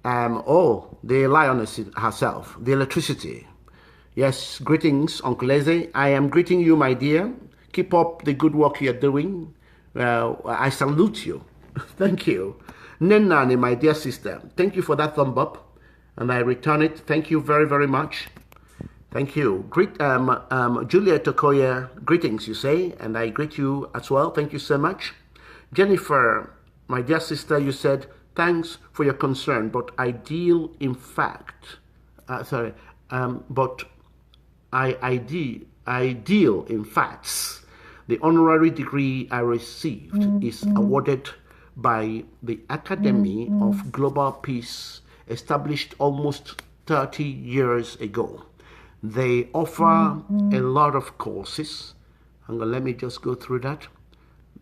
Oh, the lioness herself, the electricity. Yes, greetings, Uncle Eze. I am greeting you, my dear. Keep up the good work you're doing. I salute you. Thank you. Nenani, my dear sister, thank you for that thumb up, and I return it. Thank you very, very much. Thank you. Juliet Okoye, greetings, you say, and I greet you as well. Thank you so much. Jennifer, my dear sister, you said, thanks for your concern, but I deal in fact, but I deal in facts. The honorary degree I received is awarded by the Academy of Global Peace, established almost 30 years ago. They offer a lot of courses. Let me just go through that,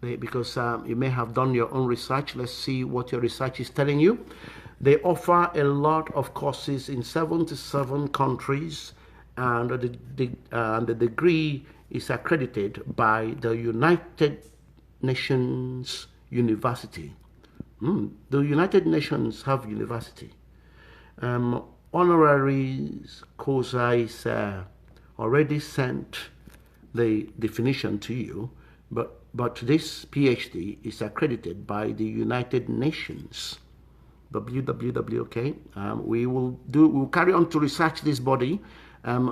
because you may have done your own research. Let's see what your research is telling you. They offer a lot of courses in 77 countries, and the degree is accredited by the United Nations University. The United Nations have university. Honoraries COSA is already sent the definition to you, but this PhD is accredited by the United Nations. WWW, we will carry on to research this body.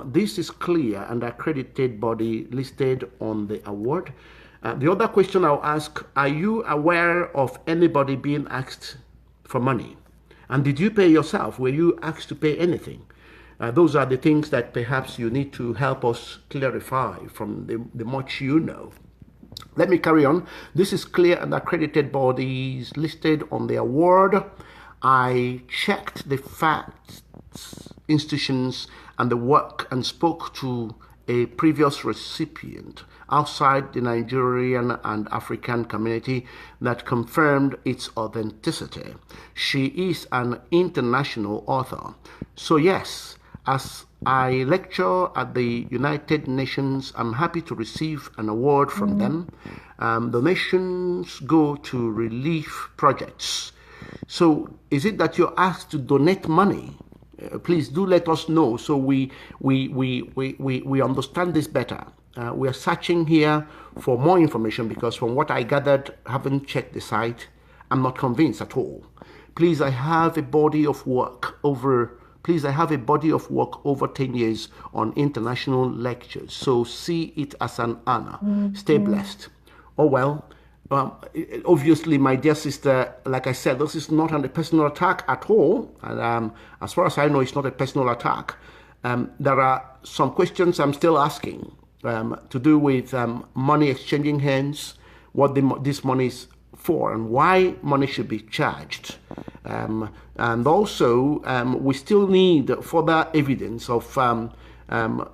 This is clear and accredited body listed on the award. The other question I'll ask, are you aware of anybody being asked for money? And did you pay yourself? Were you asked to pay anything? Those are the things that perhaps you need to help us clarify from the much you know. Let me carry on. This is clear and accredited bodies listed on the award. I checked the facts, institutions, and the work and spoke to a previous recipient outside the Nigerian and African community that confirmed its authenticity. She is an international author. So yes, as I lecture at the United Nations, I'm happy to receive an award from them. Donations go to relief projects. So is it that you're asked to donate money? Please do let us know so we understand this better. We are searching here for more information because from what I gathered, haven't checked the site, I'm not convinced at all. Please, I have a body of work over 10 years on international lectures. So see it as an honor. Stay blessed. Oh well. Obviously, my dear sister, like I said, this is not a personal attack at all. And as far as I know, it's not a personal attack. There are some questions I'm still asking to do with money exchanging hands, what this money is for, and why money should be charged. And also, we still need further evidence of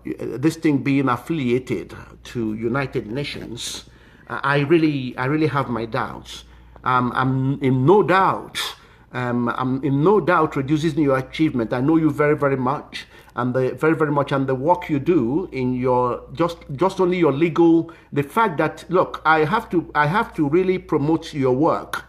this thing being affiliated to United Nations. I really have my doubts. I'm in no doubt. I'm in no doubt reducing your achievement. I know you very, very much, and the work you do in your just only your legal. The fact that look, I have to really promote your work,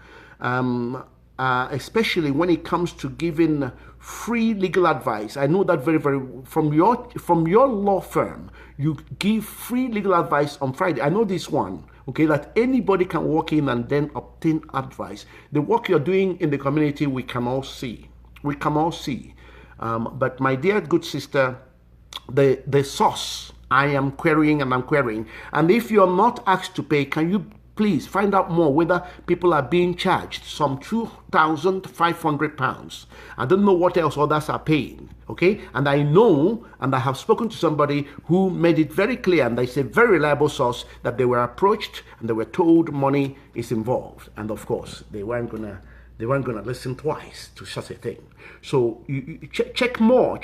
especially when it comes to giving free legal advice. I know that very, very from your law firm. You give free legal advice on Friday. I know this one. Okay, that anybody can walk in and then obtain advice. The work you're doing in the community, we can all see. We can all see. But my dear good sister, the source I am querying and I'm querying. And if you're not asked to pay, can you please find out more whether people are being charged some £2,500. I don't know what else others are paying, okay? And I know, and I have spoken to somebody who made it very clear, and it's a very reliable source, that they were approached and they were told money is involved. And of course, they weren't gonna listen twice to such a thing. So you check more,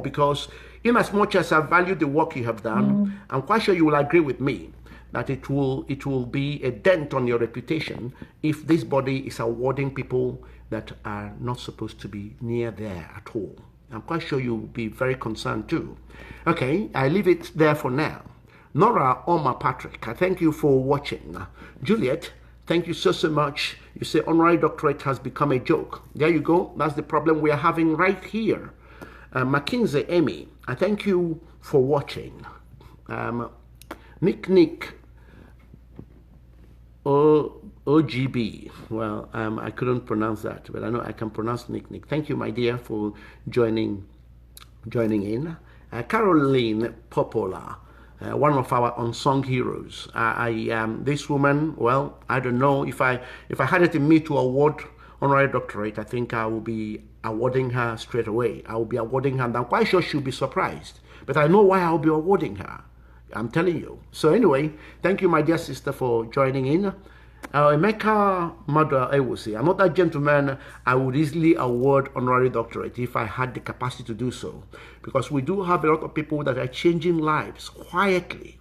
because in as much as I value the work you have done, I'm quite sure you will agree with me that it will be a dent on your reputation if this body is awarding people that are not supposed to be near there at all. I'm quite sure you'll be very concerned too. Okay, I leave it there for now. Nora Oma Patrick, I thank you for watching. Juliet, thank you so much. You say honorary doctorate has become a joke. There you go. That's the problem we are having right here. McKinsey Amy, I thank you for watching. Nick OGB. Well, I couldn't pronounce that, but I know I can pronounce Nick. Thank you, my dear, for joining in. Caroline Popola, one of our unsung heroes. This woman. Well, I don't know if I had it in me to award honorary doctorate, I think I will be awarding her straight away. I will be awarding her, and I'm quite sure she'll be surprised. But I know why I'll be awarding her. I'm telling you. So anyway, thank you, my dear sister, for joining in. Emeka Mother Ewusi, another gentleman I would easily award honorary doctorate if I had the capacity to do so. Because we do have a lot of people that are changing lives quietly.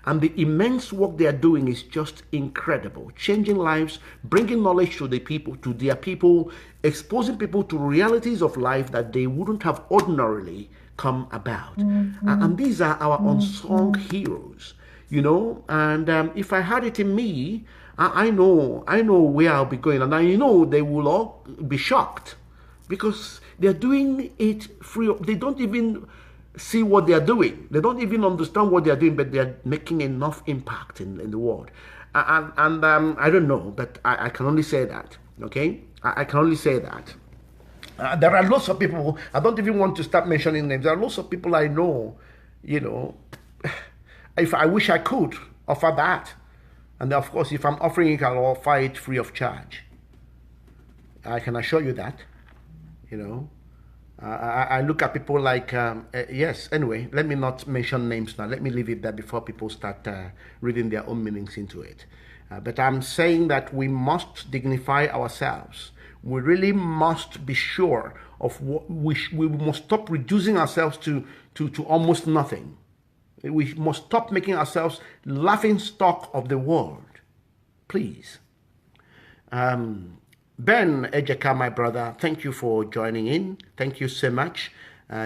And the immense work they are doing is just incredible. Changing lives, bringing knowledge to the people, to their people, exposing people to realities of life that they wouldn't have ordinarily come about. And these are our unsung heroes, you know. And if I had it in me, I know where I'll be going, and I know they will all be shocked because they're doing it free. They don't even see what they're doing. They don't even understand what they're doing, but they're making enough impact in the world. And I don't know, but I can only say that, okay? I can only say that. There are lots of people, I don't even want to start mentioning names. There are lots of people I know, you know, if I wish I could offer that. And of course, if I'm offering it, I'll offer it free of charge. I can assure you that, you know. I look at people like, yes, anyway, let me not mention names now. Let me leave it there before people start reading their own meanings into it. But I'm saying that we must dignify ourselves. We really must be sure of what we must stop reducing ourselves to almost nothing. We must stop making ourselves laughing stock of the world. Please. Ben Ejeka, my brother, thank you for joining in. Thank you so much.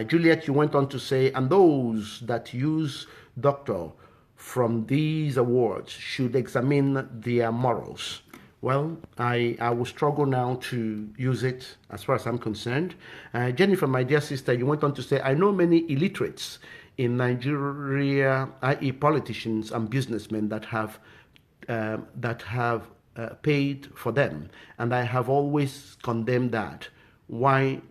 Juliet, you went on to say, and those that use doctor from these awards should examine their morals. Well, I will struggle now to use it as far as I'm concerned. Jennifer, my dear sister, you went on to say, I know many illiterates in Nigeria, i.e. politicians and businessmen that have paid for them, and I have always condemned that. Why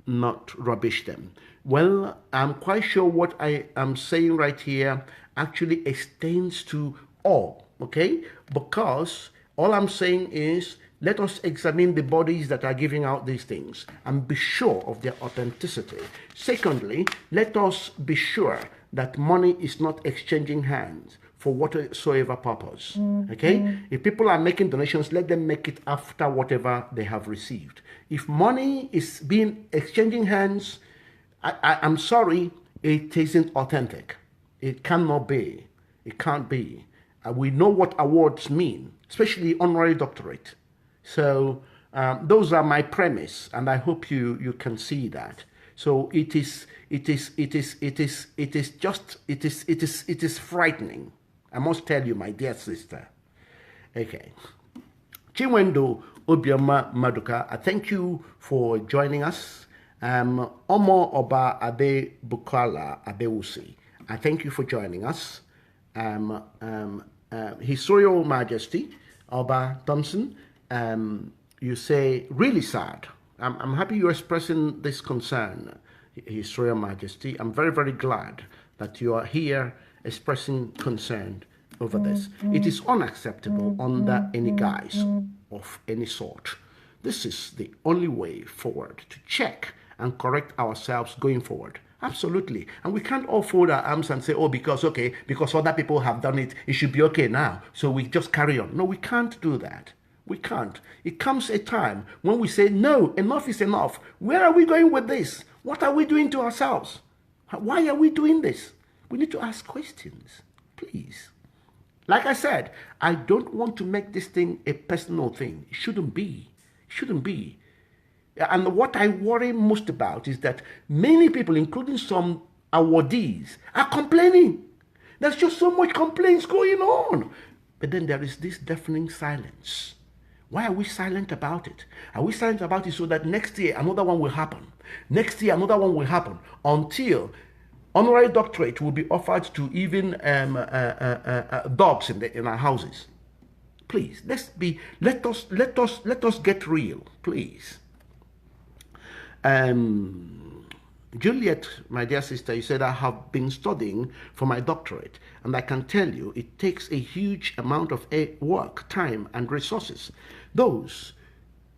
not rubbish them? Well, I'm quite sure what I am saying right here actually extends to all, okay? Because all I'm saying is, let us examine the bodies that are giving out these things and be sure of their authenticity. Secondly, let us be sure that money is not exchanging hands for whatsoever purpose. Okay? If people are making donations, let them make it after whatever they have received. If money is being exchanging hands, I'm sorry, it isn't authentic. It cannot be. It can't be. We know what awards mean, especially honorary doctorate. So those are my premise, and I hope you can see that. So it is frightening. I must tell you, my dear sister. Okay. Chinwendo Obioma Maduka, I thank you for joining us. Omo Oba Ade Bukala Adeusi, I thank you for joining us. His Royal Majesty Oba Thompson, you say really sad I'm happy you're expressing this concern, His Royal Majesty. I'm very, very glad that you are here expressing concern over this. It is unacceptable under any guise of any sort. This is the only way forward to check and correct ourselves going forward. Absolutely. And we can't all fold our arms and say, oh, because other people have done it, it should be okay now. So we just carry on. No, we can't do that. We can't. It comes a time when we say, no, enough is enough. Where are we going with this? What are we doing to ourselves? Why are we doing this? We need to ask questions, please. Like I said, I don't want to make this thing a personal thing. It shouldn't be. It shouldn't be. And what I worry most about is that many people, including some awardees, are complaining. There's just so much complaints going on. But then there is this deafening silence. Why are we silent about it? Are we silent about it so that next year another one will happen? Next year another one will happen until honorary doctorate will be offered to even dogs in our houses. Please, let us get real, please. Juliet, my dear sister, you said, I have been studying for my doctorate, and I can tell you it takes a huge amount of work, time, and resources. Those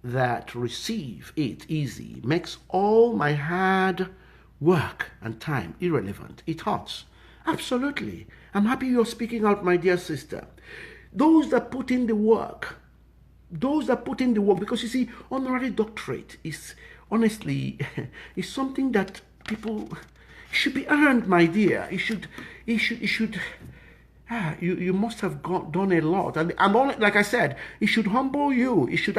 that receive it easy makes all my hard work and time irrelevant. It hurts. Absolutely. I'm happy you're speaking out, my dear sister. Those that put in the work, because you see, honorary doctorate is, honestly, is something that people should be earned, my dear. You must have done a lot, and like I said, it should humble you. You should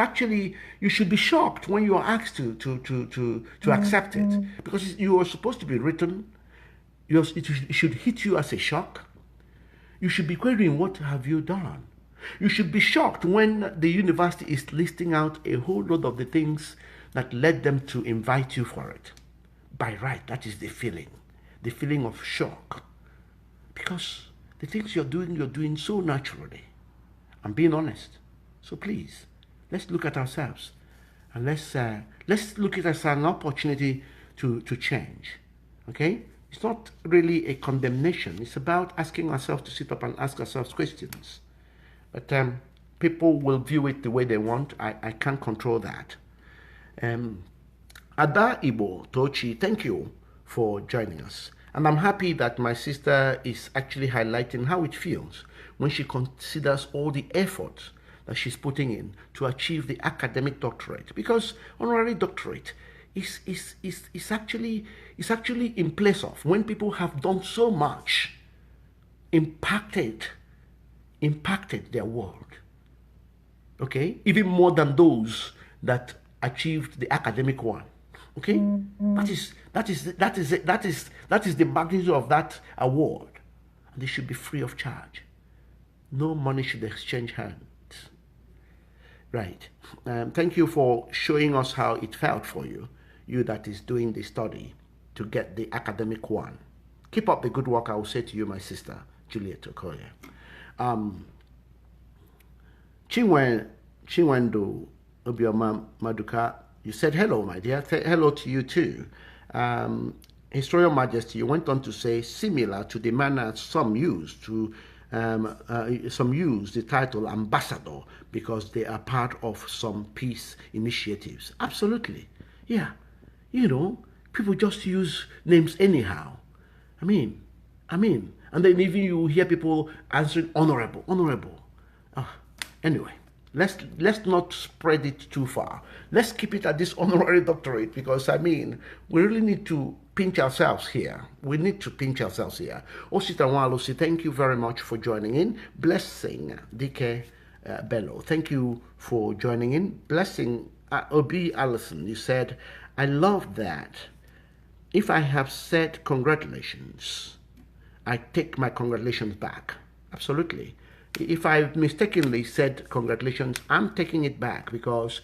be shocked when you are asked to accept it, because you are supposed to be written. It should hit you as a shock. You should be querying, what have you done? You should be shocked when the university is listing out a whole lot of the things that led them to invite you for it. By right, that is the feeling of shock. Because the things you're doing so naturally. I'm being honest. So please, let's look at ourselves. And let's look at it as an opportunity to change. Okay? It's not really a condemnation. It's about asking ourselves to sit up and ask ourselves questions. But people will view it the way they want. I can't control that. Ada Ibo Tochi, thank you for joining us. And I'm happy that my sister is actually highlighting how it feels when she considers all the effort that she's putting in to achieve the academic doctorate. Because honorary doctorate is actually in place of when people have done so much, impacted their world. Okay? Even more than those that achieved the academic one. Okay? That is the magnitude of that award. And they should be free of charge. No money should exchange hands. Right. Thank you for showing us how it felt for you that is doing the study to get the academic one. Keep up the good work, I will say to you, my sister, Juliet Okoye. Chinwendo Obioma Maduka, you said hello, my dear. Hello to you too. His Royal Majesty, you went on to say, similar to the manner some use the title ambassador because they are part of some peace initiatives. Absolutely. Yeah. You know, people just use names anyhow. I mean, and then even you hear people answering honorable. Anyway, let's not spread it too far. Let's keep it at this honorary doctorate, because I mean, we really need to pinch ourselves here. Osita Walusi, thank you very much for joining in. Blessing Dike Bello, thank you for joining in. Blessing Obi Allison, you said, I love that. If I have said congratulations, I take my congratulations back. Absolutely. If I mistakenly said congratulations, I'm taking it back because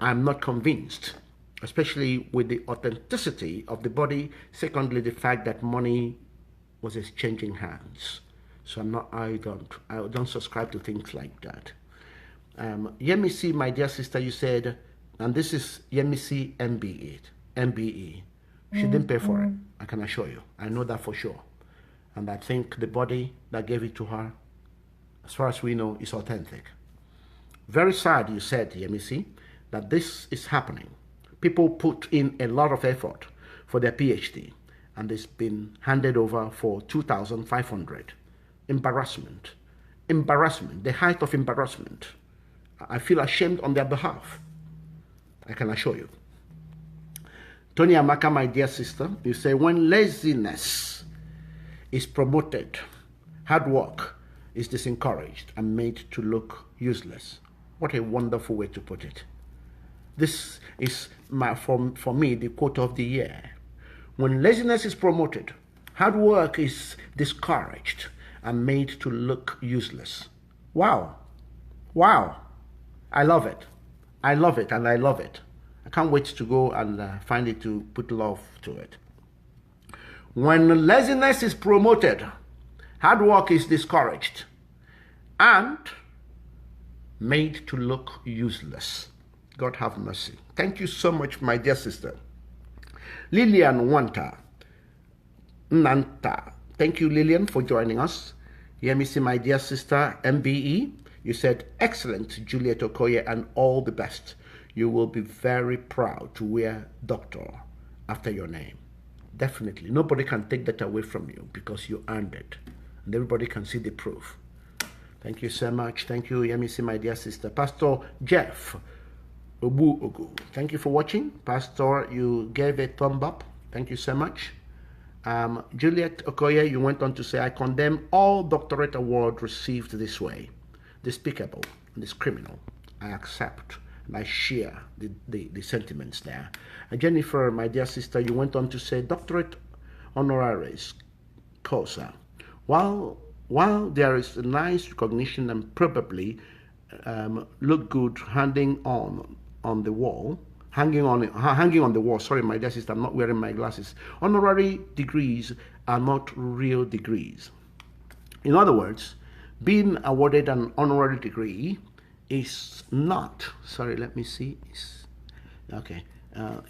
I'm not convinced, especially with the authenticity of the body. Secondly, the fact that money was exchanging hands. So I don't subscribe to things like that. Yemisi, my dear sister, you said, And this is Yemisi MBE. MBE. She didn't pay for it, I can assure you. I know that for sure. And I think the body that gave it to her, as far as we know, is authentic. Very sad, you said, Yemisi, that this is happening. People put in a lot of effort for their PhD, and it's been handed over for 2,500. Embarrassment. Embarrassment, the height of embarrassment. I feel ashamed on their behalf, I can assure you. Tony Amaka, my dear sister, you say, when laziness is promoted, hard work is disencouraged and made to look useless. What a wonderful way to put it. This is, for me, the quote of the year. When laziness is promoted, hard work is discouraged and made to look useless. Wow. Wow. I love it. I love it, and I love it. I can't wait to go and find it to put love to it. When laziness is promoted, hard work is discouraged and made to look useless. God have mercy. Thank you so much, my dear sister. Lillian Nanta. Thank you, Lillian, for joining us. Hear me say, my dear sister, MBE. You said, excellent, Juliet Okoye, and all the best. You will be very proud to wear doctor after your name. Definitely. Nobody can take that away from you because you earned it. And everybody can see the proof. Thank you so much. Thank you, Yemisi, my dear sister. Pastor Jeff Obu. Thank you for watching. Pastor, you gave a thumb up. Thank you so much. Juliet Okoye, you went on to say, I condemn all doctorate award received this way. Despicable and this criminal. I accept and I share the sentiments there. And Jennifer, my dear sister, you went on to say, doctorate honoraris causa. While there is a nice recognition and probably look good hanging on the wall, hanging on the wall. Sorry, my dear sister, I'm not wearing my glasses. Honorary degrees are not real degrees. In other words, being awarded an honorary degree is not, sorry, let me see.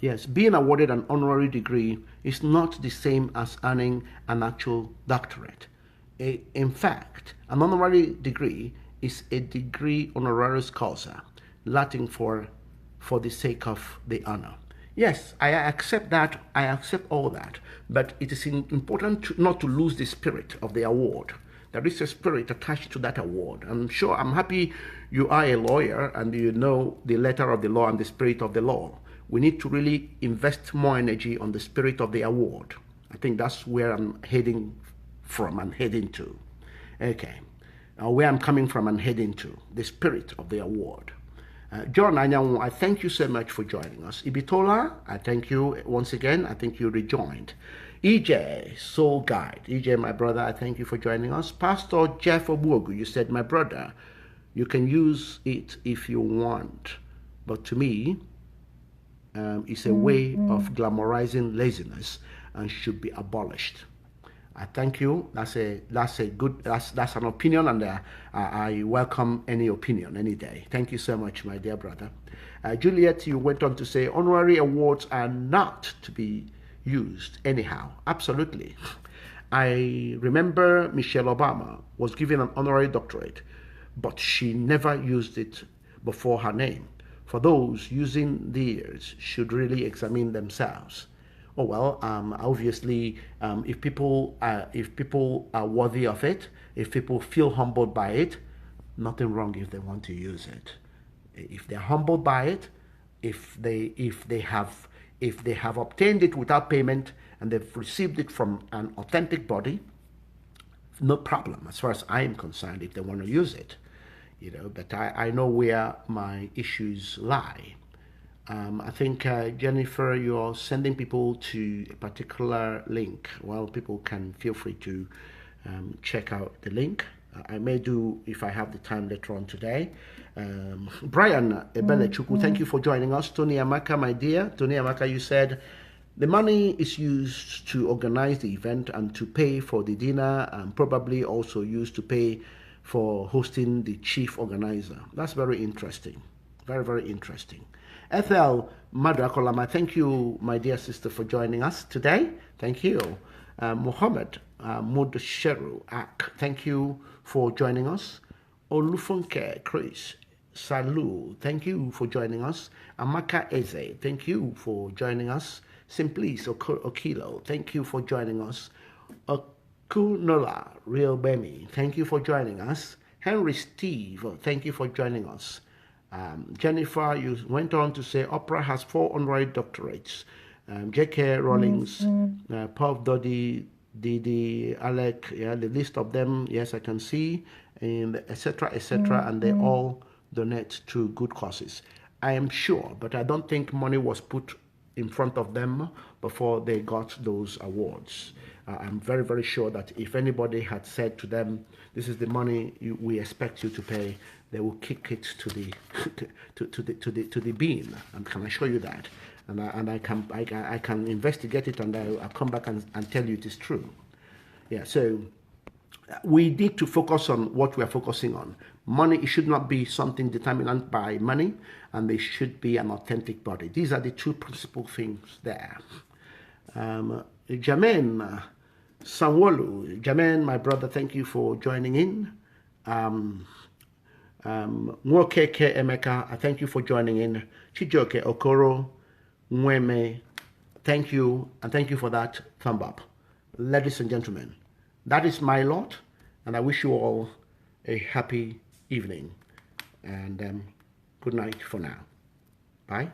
Yes, being awarded an honorary degree is not the same as earning an actual doctorate. In fact, an honorary degree is a degree honoraris causa, Latin for the sake of the honor. Yes, I accept that. I accept all that. But it is important not to lose the spirit of the award. There is a spirit attached to that award. I'm sure, I'm happy you are a lawyer and you know the letter of the law and the spirit of the law. We need to really invest more energy on the spirit of the award. I think that's where I'm heading from and heading to. Okay. Where I'm coming from and heading to, the spirit of the award. John Anyanwu, I thank you so much for joining us. Ibitola, I thank you once again. I think you rejoined. EJ, Soul Guide. EJ, my brother, I thank you for joining us. Pastor Jeff Obuogu, you said, my brother, you can use it if you want. But to me, it's a way of glamorizing laziness and should be abolished. I thank you. That's an opinion, and I welcome any opinion any day. Thank you so much, my dear brother. Juliet, you went on to say honorary awards are not to be used anyhow. Absolutely. I remember Michelle Obama was given an honorary doctorate, but she never used it before her name. For those using theirs should really examine themselves. Oh well, obviously, if people are worthy of it, if people feel humbled by it, nothing wrong if they want to use it. If they're humbled by it, if they have obtained it without payment and they've received it from an authentic body, no problem as far as I am concerned. If they want to use it, but I know where my issues lie. I think, Jennifer, you're sending people to a particular link. Well, people can feel free to check out the link. I may do if I have the time later on today. Brian Ebelechuku, thank you for joining us. Tony Amaka, my dear. Tony Amaka, you said the money is used to organize the event and to pay for the dinner, and probably also used to pay for hosting the chief organizer. That's very interesting. Very, very interesting. Ethel Madrakolama, thank you, my dear sister, for joining us today. Thank you. Mohammed Mudasheru Ak, thank you for joining us. Olufunke Chris Salu, thank you for joining us. Amaka Eze, thank you for joining us. Simplice Okilo, thank you for joining us. Okunola Real Bemi, thank you for joining us. Henry Steve, thank you for joining us. Jennifer, you went on to say opera has 4 honorary doctorates. J.K. Rawlings, Puff Doddy, Didi, Alec, yeah, the list of them, yes, I can see, and etc., etc., and they all donate to good causes. I am sure, but I don't think money was put in front of them before they got those awards. I'm very, very sure that if anybody had said to them, "This is the money we expect you to pay," they will kick it to the to the bin. And can I show you that? And I can investigate it, and I'll come back and tell you it is true. Yeah. So we need to focus on what we are focusing on. Money, it should not be something determined by money, and there should be an authentic body. These are the two principal things there. Jermaine Sanwolu, Jermaine, my brother, thank you for joining in. Nwokeke Emeka, I thank you for joining in. Chijoke Okoro, Mweme, thank you, and thank you for that thumb up. Ladies and gentlemen, that is my lot, and I wish you all a happy evening, and good night for now. Bye.